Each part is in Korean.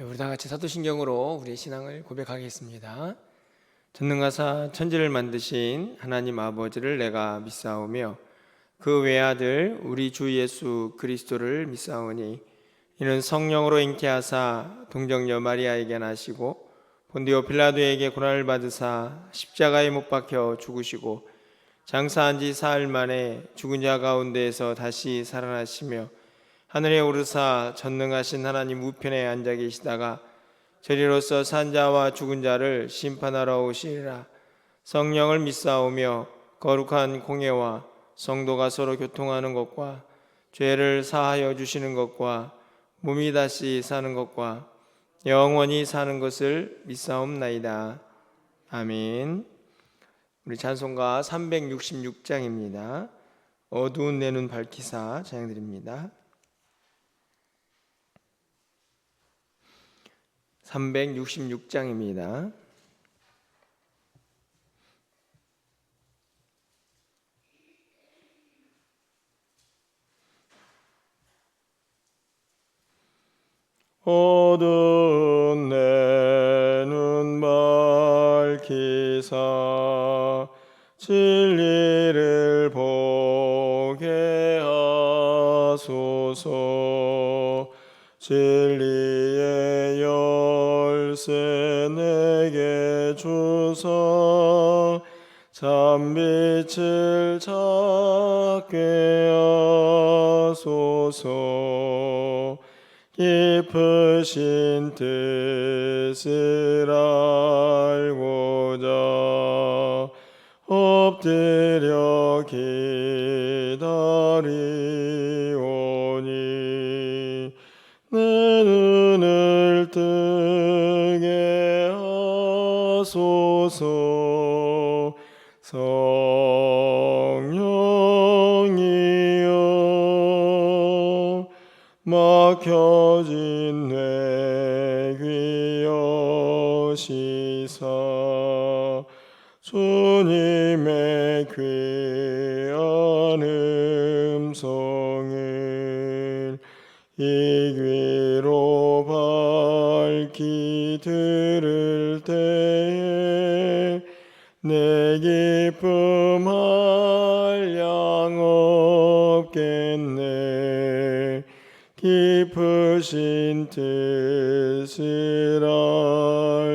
우리 다 같이 사도신경으로 우리의 신앙을 고백하겠습니다. 전능하사 천지를 만드신 하나님 아버지를 내가 믿사오며 그 외아들 우리 주 예수 그리스도를 믿사오니 이는 성령으로 잉태하사 동정녀 마리아에게 나시고 본디오 빌라도에게 고난을 받으사 십자가에 못 박혀 죽으시고 장사한 지 사흘 만에 죽은 자 가운데에서 다시 살아나시며 하늘에 오르사 전능하신 하나님 우편에 앉아 계시다가 저리로서 산 자와 죽은 자를 심판하러 오시리라. 성령을 믿사오며 거룩한 공예와 성도가 서로 교통하는 것과 죄를 사하여 주시는 것과 몸이 다시 사는 것과 영원히 사는 것을 믿사옵나이다. 아멘. 우리 찬송가 366장입니다. 어두운 내 눈 밝히사 찬양드립니다. 366장입니다. 어두운 내 눈 밝히사 진리를 보게 하소서. 진리의 열쇠 내게 주사 참빛을 찾게 하소서. 깊으신 뜻을 알고자 엎드려 기다리오니 내 눈을 뜨게 하소서. 성령이여 막혀진 내 귀 여시사 주님의 귀한 음성을 이 귀로 밝히 들을 때에 내 기쁨 한량 없겠네. 깊으신 뜻을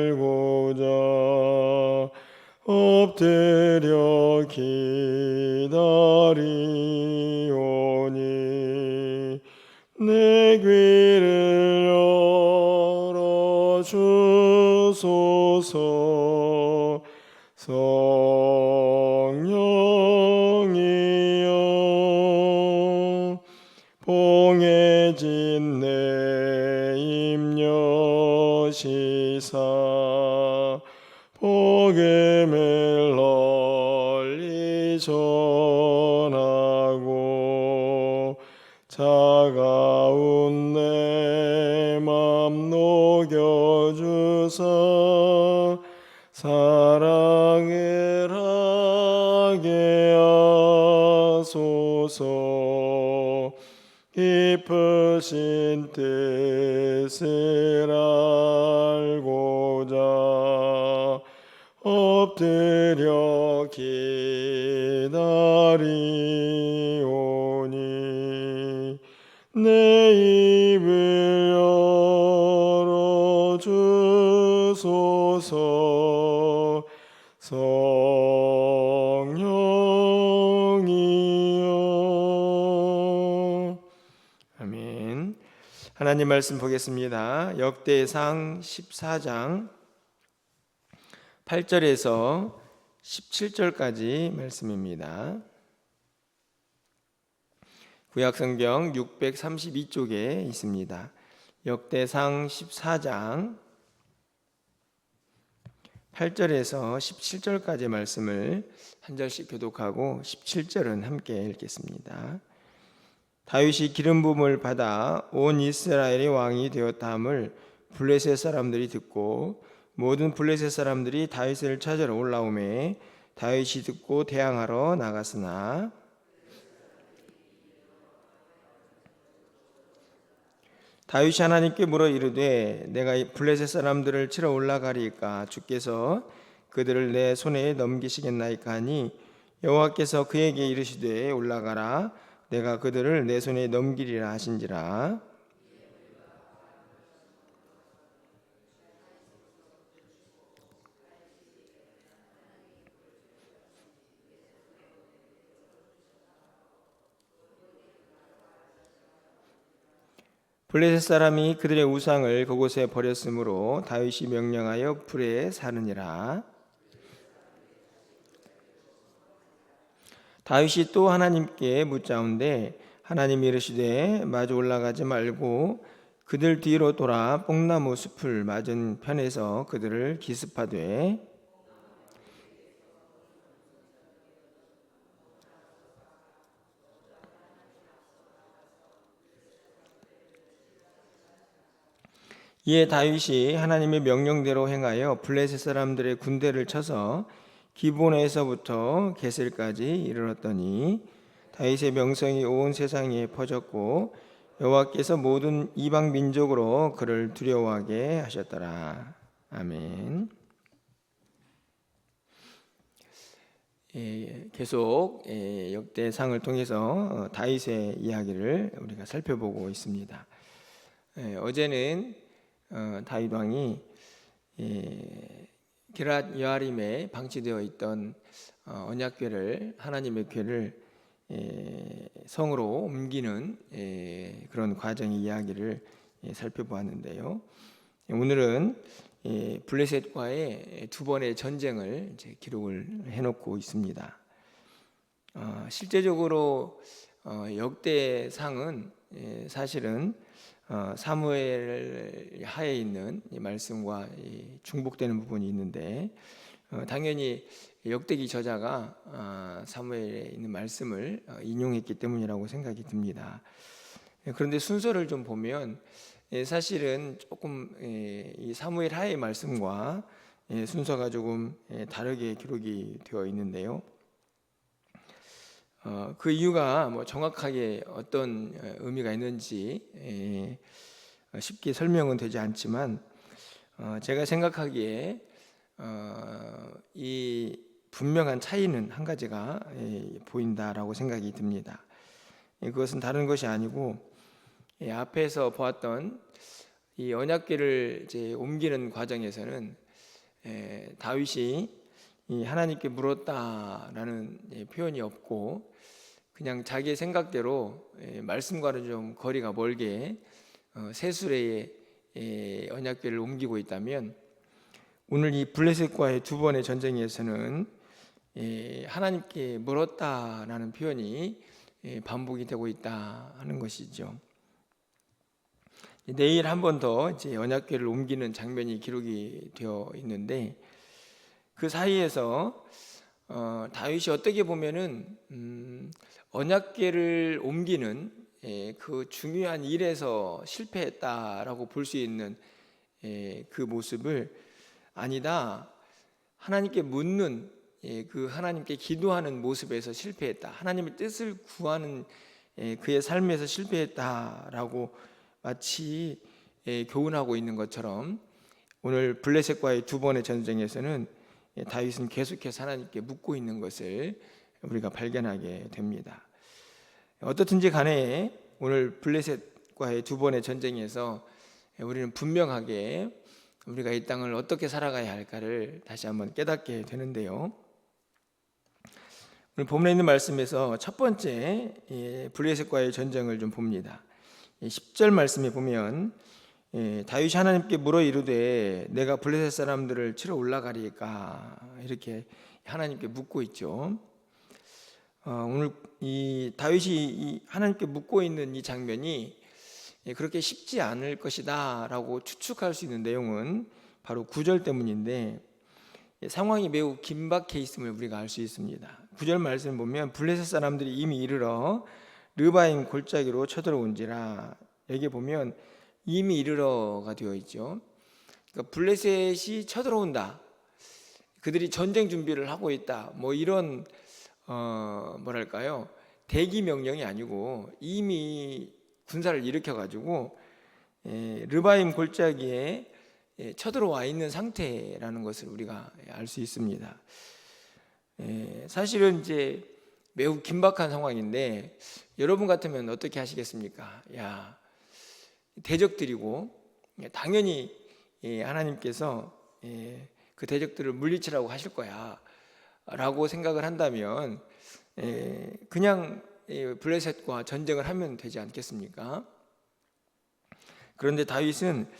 알고자 엎드려 기다리오니 내 귀를 열어주소서. 성령이여 봉해진 내 입 여시사 복음을 널리 전하고 차가운 내 맘 녹여주사 사랑을 하게 하소서. 깊으신 뜻을 알고자 엎드려 기다리오니 내 입을 열어주소서. 성령이여. 아멘. 하나님 말씀 보겠습니다. 역대상 14장 8절에서 17절까지 말씀입니다. 구약성경 632쪽에 있습니다. 역대상 14장 8절에서 17절까지 말씀을 한 절씩 교독하고 17절은 함께 읽겠습니다. 다윗이 기름 부음을 받아 온 이스라엘의 왕이 되었다함을 블레셋 사람들이 듣고 모든 블레셋 사람들이 다윗을 찾으러 올라오매 다윗이 듣고 대항하러 나갔으나 다윗이 하나님께 물어 이르되 내가 이 블레셋 사람들을 치러 올라가리까 주께서 그들을 내 손에 넘기시겠나이까 하니 여호와께서 그에게 이르시되 올라가라 내가 그들을 내 손에 넘기리라 하신지라. 블레셋 사람이 그들의 우상을 그곳에 버렸으므로 다윗이 명령하여 불에 사르니라. 다윗이 또 하나님께 묻자온데 하나님이 이르시되 마주 올라가지 말고 그들 뒤로 돌아 뽕나무 숲을 맞은 편에서 그들을 기습하되 이에 다윗이 하나님의 명령대로 행하여 블레셋 사람들의 군대를 쳐서 기브온에서부터 게셀까지 이르렀더니 다윗의 명성이 온 세상에 퍼졌고 여호와께서 모든 이방 민족으로 그를 두려워하게 하셨더라. 아멘. 계속 역대상을 통해서 다윗의 이야기를 우리가 살펴보고 있습니다. 어제는 다윗 왕이 기럇 여아림에 방치되어 있던 언약궤를 하나님의 궤를 성으로 옮기는 그런 과정의 이야기를 살펴보았는데요. 오늘은 블레셋과의 두 번의 전쟁을 이제 기록을 해놓고 있습니다. 실제적으로 역대상은 사실은 사무엘 하에 있는 이 말씀과 중복되는 부분이 있는데 당연히 역대기 저자가 사무엘에 있는 말씀을 인용했기 때문이라고 생각이 듭니다. 그런데 순서를 좀 보면 사실은 조금 이 사무엘 하의 말씀과 순서가 조금 다르게 기록이 되어 있는데요. 그 이유가 뭐 정확하게 어떤 의미가 있는지 쉽게 설명은 되지 않지만 제가 생각하기에 이 분명한 차이는 한 가지가 보인다라고 생각이 듭니다. 그것은 다른 것이 아니고 앞에서 보았던 이 언약궤를 이제 옮기는 과정에서는 다윗이 이 하나님께 물었다라는 표현이 없고 그냥 자기의 생각대로 말씀과는 좀 거리가 멀게 세 수레의 언약궤를 옮기고 있다면 오늘 이 블레셋과의 두 번의 전쟁에서는 하나님께 물었다라는 표현이 반복이 되고 있다 하는 것이죠. 내일 한 번 더 이제 언약궤를 옮기는 장면이 기록이 되어 있는데 그 사이에서 다윗이 어떻게 보면은 언약궤를 옮기는 그 중요한 일에서 실패했다라고 볼 수 있는 그 모습을 아니다 하나님께 묻는 그 하나님께 기도하는 모습에서 실패했다 하나님의 뜻을 구하는 그의 삶에서 실패했다라고 마치 교훈하고 있는 것처럼 오늘 블레셋과의 두 번의 전쟁에서는 다윗은 계속해서 하나님께 묻고 있는 것을 우리가 발견하게 됩니다. 어떻든지 간에 오늘 블레셋과의 두 번의 전쟁에서 우리는 분명하게 우리가 이 땅을 어떻게 살아가야 할까를 다시 한번 깨닫게 되는데요. 오늘 본문에 있는 말씀에서 첫 번째 블레셋과의 전쟁을 좀 봅니다. 10절 말씀에 보면 다윗이 하나님께 물어 이르되 내가 블레셋 사람들을 치러 올라가리까 이렇게 하나님께 묻고 있죠. 오늘 이 다윗이 하나님께 묻고 있는 이 장면이 그렇게 쉽지 않을 것이다 라고 추측할 수 있는 내용은 바로 9절 때문인데 상황이 매우 긴박해 있음을 우리가 알 수 있습니다. 9절 말씀을 보면 블레셋 사람들이 이미 이르러 르바임 골짜기로 쳐들어온지라 여기 보면 이미 이르러가 되어 있죠. 그러니까 블레셋이 쳐들어온다. 그들이 전쟁 준비를 하고 있다. 뭐 이런 대기 명령이 아니고 이미 군사를 일으켜 가지고 르바임 골짜기에 쳐들어와 있는 상태라는 것을 우리가 알 수 있습니다. 사실은 이제 매우 긴박한 상황인데 여러분 같으면 어떻게 하시겠습니까? 야, 대적들이고 당연히 하나님께서 그 대적들을 물리치라고 하실 거야 라고 생각을 한다면 그냥 블레셋과 전쟁을 하면 되지 않겠습니까? 그런데 다윗은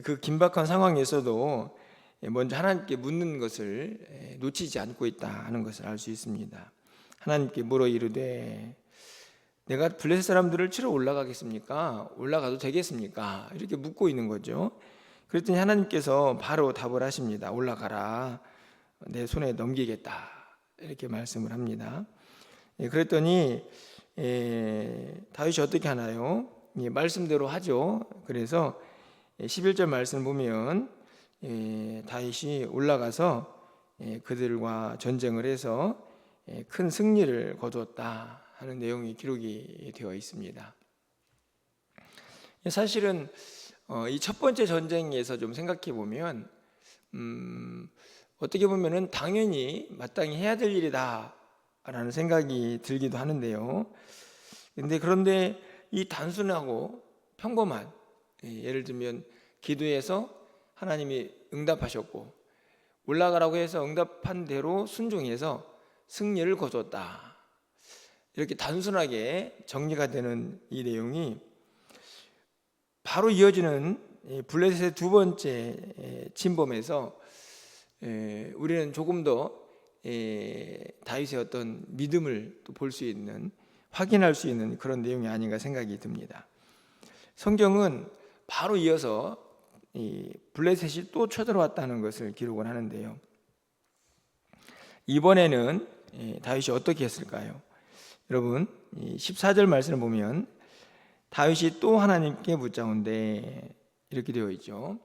그 긴박한 상황에서도 먼저 하나님께 묻는 것을 놓치지 않고 있다 하는 것을 알 수 있습니다. 하나님께 물어 이르되 내가 블레셋 사람들을 치러 올라가겠습니까? 올라가도 되겠습니까? 이렇게 묻고 있는 거죠. 그랬더니 하나님께서 바로 답을 하십니다. 올라가라, 내 손에 넘기겠다, 이렇게 말씀을 합니다. 그랬더니 다윗이 어떻게 하나요? 말씀대로 하죠. 그래서 11절 말씀 보면 다윗이 올라가서 그들과 전쟁을 해서 큰 승리를 거두었다 하는 내용이 기록이 되어 있습니다. 사실은 이 첫 번째 전쟁에서 좀 생각해 보면 어떻게 보면은 당연히 마땅히 해야 될 일이다 라는 생각이 들기도 하는데요. 그런데 이 단순하고 평범한, 예를 들면 기도해서 하나님이 응답하셨고 올라가라고 해서 응답한 대로 순종해서 승리를 거뒀다, 이렇게 단순하게 정리가 되는 이 내용이 바로 이어지는 블레셋의 두 번째 침범에서 우리는 조금 더 다윗의 어떤 믿음을 또 볼 수 있는, 확인할 수 있는 그런 내용이 아닌가 생각이 듭니다. 성경은 바로 이어서 블레셋이 또 쳐들어왔다는 것을 기록을 하는데요. 이번에는 다윗이 어떻게 했을까요? 여러분, 14절 말씀을 보면 다윗이 또 하나님께 묻자온데 이렇게 되어 있죠.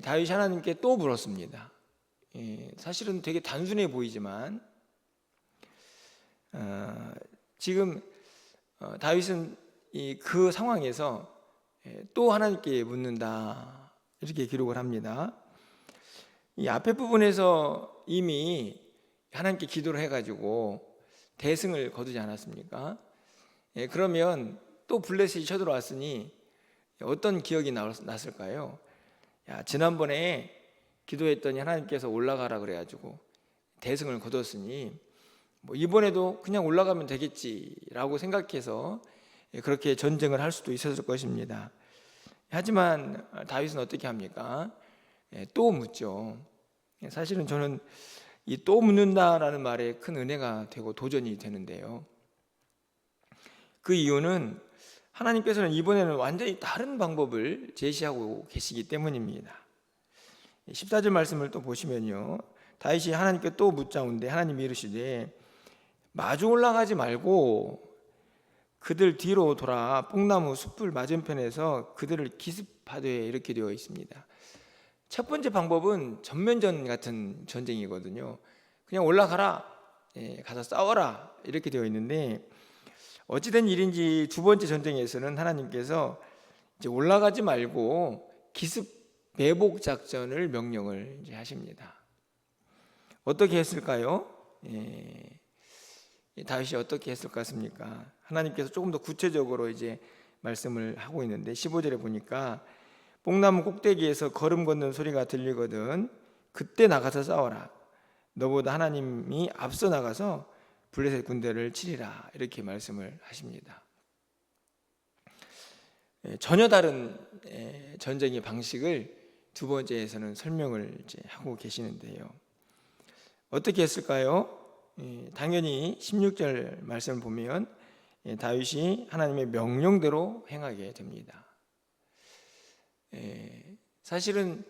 다윗이 하나님께 또 물었습니다. 사실은 되게 단순해 보이지만 지금 다윗은 그 상황에서 또 하나님께 묻는다, 이렇게 기록을 합니다. 이 앞에 부분에서 이미 하나님께 기도를 해가지고 대승을 거두지 않았습니까? 그러면 또 블레셋이 쳐들어왔으니 어떤 기억이 났을까요? 야, 지난번에 기도했더니 하나님께서 올라가라 그래가지고 대승을 거뒀으니 뭐 이번에도 그냥 올라가면 되겠지라고 생각해서 그렇게 전쟁을 할 수도 있었을 것입니다. 하지만 다윗은 어떻게 합니까? 또 묻죠. 사실은 저는 이 또 묻는다라는 말에 큰 은혜가 되고 도전이 되는데요. 그 이유는 하나님께서는 이번에는 완전히 다른 방법을 제시하고 계시기 때문입니다. 14절 말씀을 또 보시면요, 다윗이 하나님께 또 묻자온데 하나님이 이르시되 마주 올라가지 말고 그들 뒤로 돌아 뽕나무 숲을 맞은편에서 그들을 기습하되, 이렇게 되어 있습니다. 첫 번째 방법은 전면전 같은 전쟁이거든요. 그냥 올라가라, 가서 싸워라, 이렇게 되어 있는데 어찌된 일인지 두 번째 전쟁에서는 하나님께서 이제 올라가지 말고 기습 매복 작전을 명령을 이제 하십니다. 어떻게 했을까요? 다윗이 어떻게 했을 것 같습니까? 하나님께서 조금 더 구체적으로 이제 말씀을 하고 있는데 15절에 보니까 뽕나무 꼭대기에서 걸음 걷는 소리가 들리거든 그때 나가서 싸워라. 너보다 하나님이 앞서 나가서 블레셋 군대를 치리라, 이렇게 말씀을 하십니다. 전혀 다른 전쟁의 방식을 두 번째에서는 설명을 이제 하고 계시는데요. 어떻게 했을까요? 당연히 16절 말씀을 보면 다윗이 하나님의 명령대로 행하게 됩니다. 사실은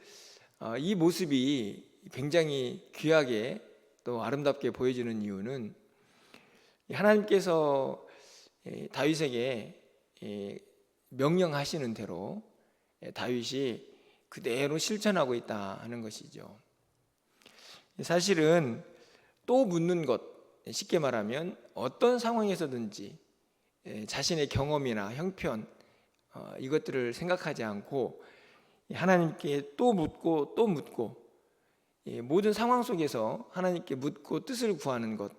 이 모습이 굉장히 귀하게 또 아름답게 보여지는 이유는 하나님께서 다윗에게 명령하시는 대로 다윗이 그대로 실천하고 있다 하는 것이죠. 사실은 또 묻는 것, 쉽게 말하면 어떤 상황에서든지 자신의 경험이나 형편, 이것들을 생각하지 않고 하나님께 또 묻고 또 묻고, 모든 상황 속에서 하나님께 묻고 뜻을 구하는 것,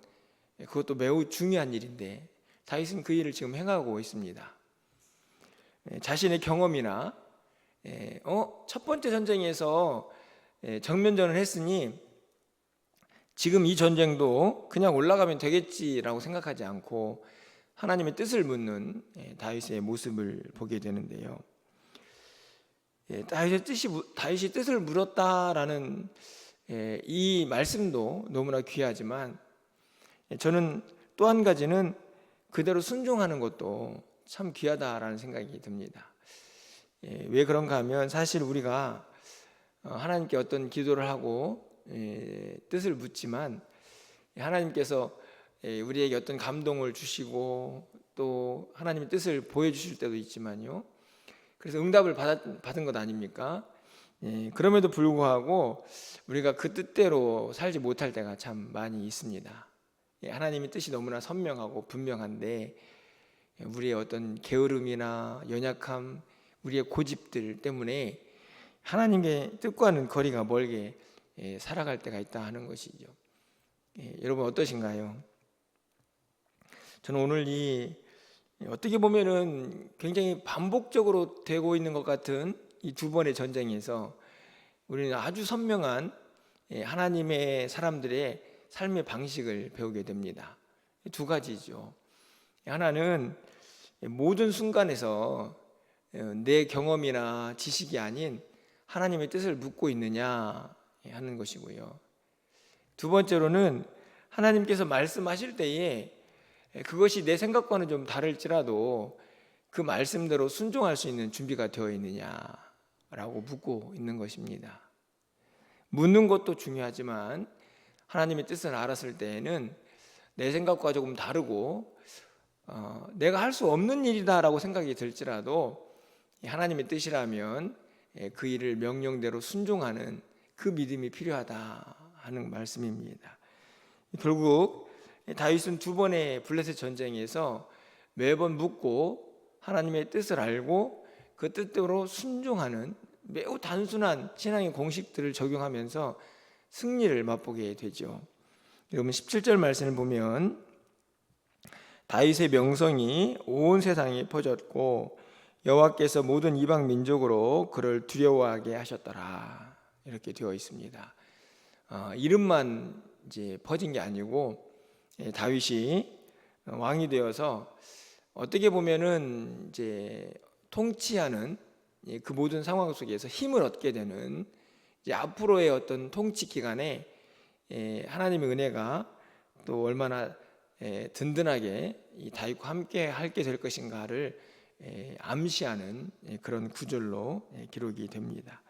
그것도 매우 중요한 일인데 다윗은 그 일을 지금 행하고 있습니다. 자신의 경험이나 첫 번째 전쟁에서 정면전을 했으니 지금 이 전쟁도 그냥 올라가면 되겠지라고 생각하지 않고 하나님의 뜻을 묻는 다윗의 모습을 보게 되는데요. 다윗이 뜻을 물었다라는 이 말씀도 너무나 귀하지만, 저는 또 한 가지는 그대로 순종하는 것도 참 귀하다라는 생각이 듭니다. 왜 그런가 하면 사실 우리가 하나님께 어떤 기도를 하고 뜻을 묻지만 하나님께서 우리에게 어떤 감동을 주시고 또 하나님의 뜻을 보여주실 때도 있지만요, 그래서 응답을 받은 것 아닙니까? 그럼에도 불구하고 우리가 그 뜻대로 살지 못할 때가 참 많이 있습니다. 하나님의 뜻이 너무나 선명하고 분명한데 우리의 어떤 게으름이나 연약함, 우리의 고집들 때문에 하나님의 뜻과는 거리가 멀게 살아갈 때가 있다 하는 것이죠. 여러분 어떠신가요? 저는 오늘 이 어떻게 보면은 굉장히 반복적으로 되고 있는 것 같은 이 두 번의 전쟁에서 우리는 아주 선명한 하나님의 사람들의 삶의 방식을 배우게 됩니다. 두 가지죠. 하나는 모든 순간에서 내 경험이나 지식이 아닌 하나님의 뜻을 묻고 있느냐 하는 것이고요. 두 번째로는 하나님께서 말씀하실 때에 그것이 내 생각과는 좀 다를지라도 그 말씀대로 순종할 수 있는 준비가 되어 있느냐라고 묻고 있는 것입니다. 묻는 것도 중요하지만 하나님의 뜻을 알았을 때에는 내 생각과 조금 다르고 내가 할 수 없는 일이다라고 생각이 들지라도 하나님의 뜻이라면 그 일을 명령대로 순종하는 그 믿음이 필요하다 하는 말씀입니다. 결국 다윗은 두 번의 블레셋 전쟁에서 매번 묻고 하나님의 뜻을 알고 그 뜻대로 순종하는 매우 단순한 신앙의 공식들을 적용하면서 승리를 맛보게 되죠. 여러분 17절 말씀을 보면 다윗의 명성이 온 세상에 퍼졌고 여호와께서 모든 이방 민족으로 그를 두려워하게 하셨더라, 이렇게 되어 있습니다. 이름만 이제 퍼진 게 아니고 다윗이 왕이 되어서 어떻게 보면은 이제 통치하는 그 모든 상황 속에서 힘을 얻게 되는 이제 앞으로의 어떤 통치 기간에 하나님의 은혜가 또 얼마나 든든하게 이 다윗과 함께 하게 될 것인가를 암시하는 그런 구절로 기록이 됩니다.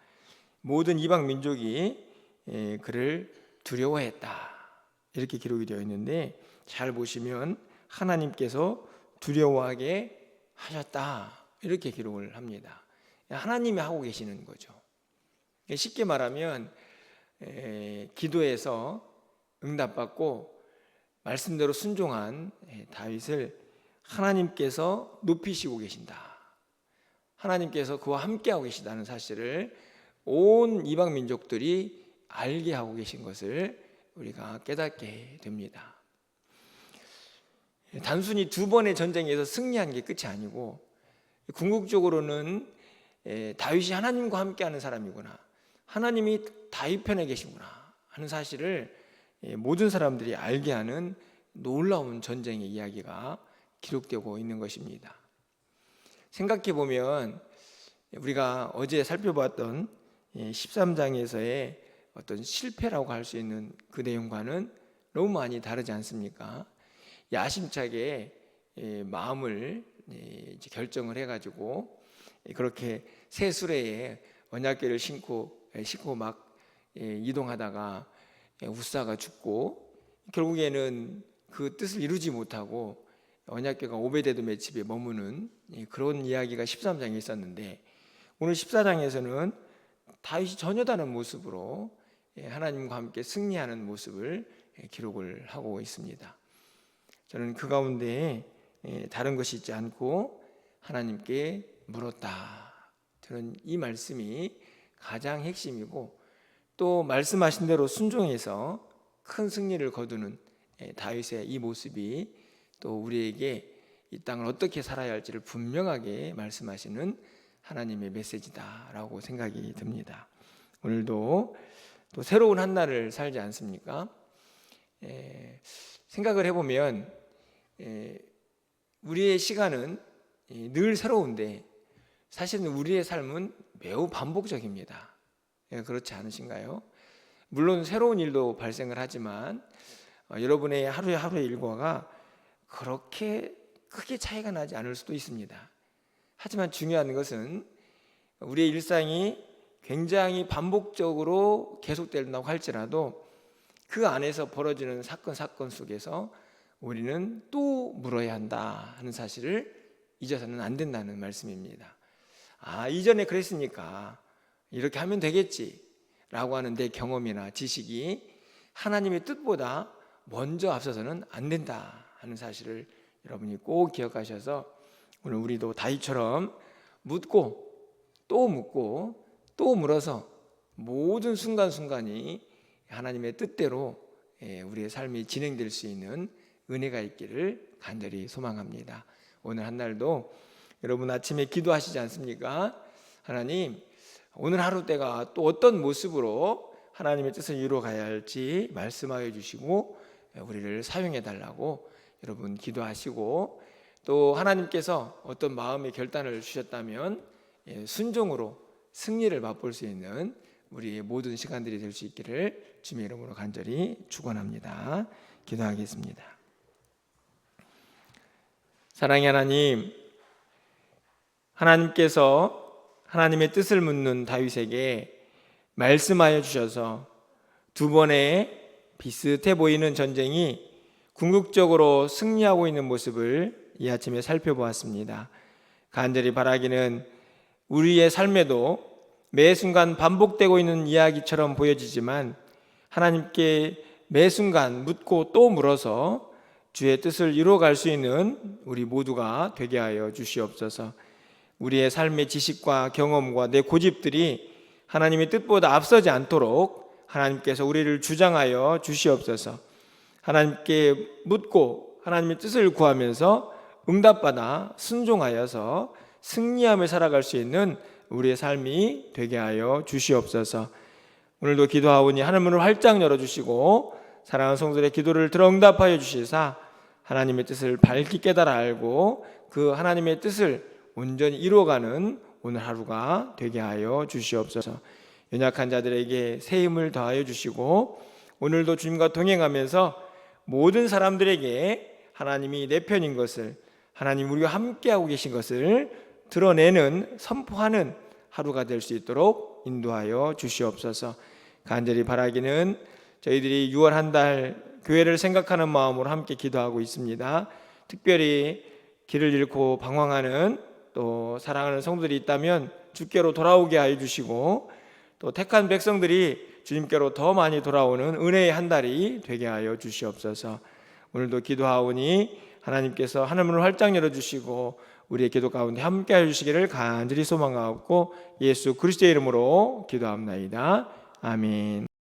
모든 이방 민족이 그를 두려워했다, 이렇게 기록이 되어 있는데 잘 보시면 하나님께서 두려워하게 하셨다, 이렇게 기록을 합니다. 하나님이 하고 계시는 거죠. 쉽게 말하면 기도에서 응답받고 말씀대로 순종한 다윗을 하나님께서 높이시고 계신다, 하나님께서 그와 함께하고 계시다는 사실을 온 이방 민족들이 알게 하고 계신 것을 우리가 깨닫게 됩니다. 단순히 두 번의 전쟁에서 승리한 게 끝이 아니고 궁극적으로는 다윗이 하나님과 함께하는 사람이구나, 하나님이 다윗 편에 계시구나 하는 사실을 모든 사람들이 알게 하는 놀라운 전쟁의 이야기가 기록되고 있는 것입니다. 생각해 보면 우리가 어제 살펴봤던 13장에서의 어떤 실패라고 할 수 있는 그 내용과는 너무 많이 다르지 않습니까? 야심차게 마음을 이제 결정을 해가지고 그렇게 새 수레에 언약궤를 싣고 막 이동하다가 우사가 죽고 결국에는 그 뜻을 이루지 못하고 언약궤가 오베데돔의 집에 머무는 그런 이야기가 13장에 있었는데, 오늘 14장에서는 다윗이 전혀 다른 모습으로 하나님과 함께 승리하는 모습을 기록을 하고 있습니다. 저는 그 가운데 다른 것이 있지 않고 하나님께 물었다. 저는 이 말씀이 가장 핵심이고, 또 말씀하신 대로 순종해서 큰 승리를 거두는 다윗의 이 모습이 또 우리에게 이 땅을 어떻게 살아야 할지를 분명하게 말씀하시는 하나님의 메시지다라고 생각이 듭니다. 오늘도 또 새로운 한 날을 살지 않습니까? 생각을 해보면 우리의 시간은 늘 새로운데 사실은 우리의 삶은 매우 반복적입니다. 그렇지 않으신가요? 물론 새로운 일도 발생을 하지만 여러분의 하루의 일과가 그렇게 크게 차이가 나지 않을 수도 있습니다. 하지만 중요한 것은 우리의 일상이 굉장히 반복적으로 계속된다고 할지라도 그 안에서 벌어지는 사건 속에서 우리는 또 물어야 한다 하는 사실을 잊어서는 안 된다는 말씀입니다. 이전에 그랬으니까 이렇게 하면 되겠지 라고 하는 내 경험이나 지식이 하나님의 뜻보다 먼저 앞서서는 안 된다 하는 사실을 여러분이 꼭 기억하셔서 오늘 우리도 다윗처럼 묻고 또 물어서 모든 순간순간이 하나님의 뜻대로 우리의 삶이 진행될 수 있는 은혜가 있기를 간절히 소망합니다. 오늘 한 날도 여러분 아침에 기도하시지 않습니까? 하나님, 오늘 하루 때가 또 어떤 모습으로 하나님의 뜻을 이루어 가야 할지 말씀하여 주시고 우리를 사용해 달라고 여러분 기도하시고, 또 하나님께서 어떤 마음의 결단을 주셨다면 순종으로 승리를 맛볼 수 있는 우리의 모든 시간들이 될 수 있기를 주님의 이름으로 간절히 축원합니다. 기도하겠습니다. 사랑의 하나님, 하나님께서 하나님의 뜻을 묻는 다윗에게 말씀하여 주셔서 두 번의 비슷해 보이는 전쟁이 궁극적으로 승리하고 있는 모습을 이 아침에 살펴보았습니다. 간절히 바라기는 우리의 삶에도 매 순간 반복되고 있는 이야기처럼 보여지지만 하나님께 매 순간 묻고 또 물어서 주의 뜻을 이루어갈 수 있는 우리 모두가 되게 하여 주시옵소서. 우리의 삶의 지식과 경험과 내 고집들이 하나님의 뜻보다 앞서지 않도록 하나님께서 우리를 주장하여 주시옵소서. 하나님께 묻고 하나님의 뜻을 구하면서 응답받아 순종하여서 승리하며 살아갈 수 있는 우리의 삶이 되게 하여 주시옵소서. 오늘도 기도하오니 하늘문을 활짝 열어주시고 사랑하는 성도들의 기도를 들어 응답하여 주시사 하나님의 뜻을 밝히 깨달아 알고 그 하나님의 뜻을 온전히 이루어가는 오늘 하루가 되게 하여 주시옵소서. 연약한 자들에게 새 힘을 더하여 주시고 오늘도 주님과 동행하면서 모든 사람들에게 하나님이 내 편인 것을, 하나님 우리와 함께하고 계신 것을 드러내는, 선포하는 하루가 될 수 있도록 인도하여 주시옵소서. 간절히 바라기는 저희들이 6월 한 달 교회를 생각하는 마음으로 함께 기도하고 있습니다. 특별히 길을 잃고 방황하는 또 사랑하는 성도들이 있다면 주께로 돌아오게 하여 주시고, 또 택한 백성들이 주님께로 더 많이 돌아오는 은혜의 한 달이 되게 하여 주시옵소서. 오늘도 기도하오니 하나님께서 하늘문을 활짝 열어주시고 우리의 기도 가운데 함께 해주시기를 간절히 소망하옵고 예수 그리스도의 이름으로 기도합나이다. 아멘.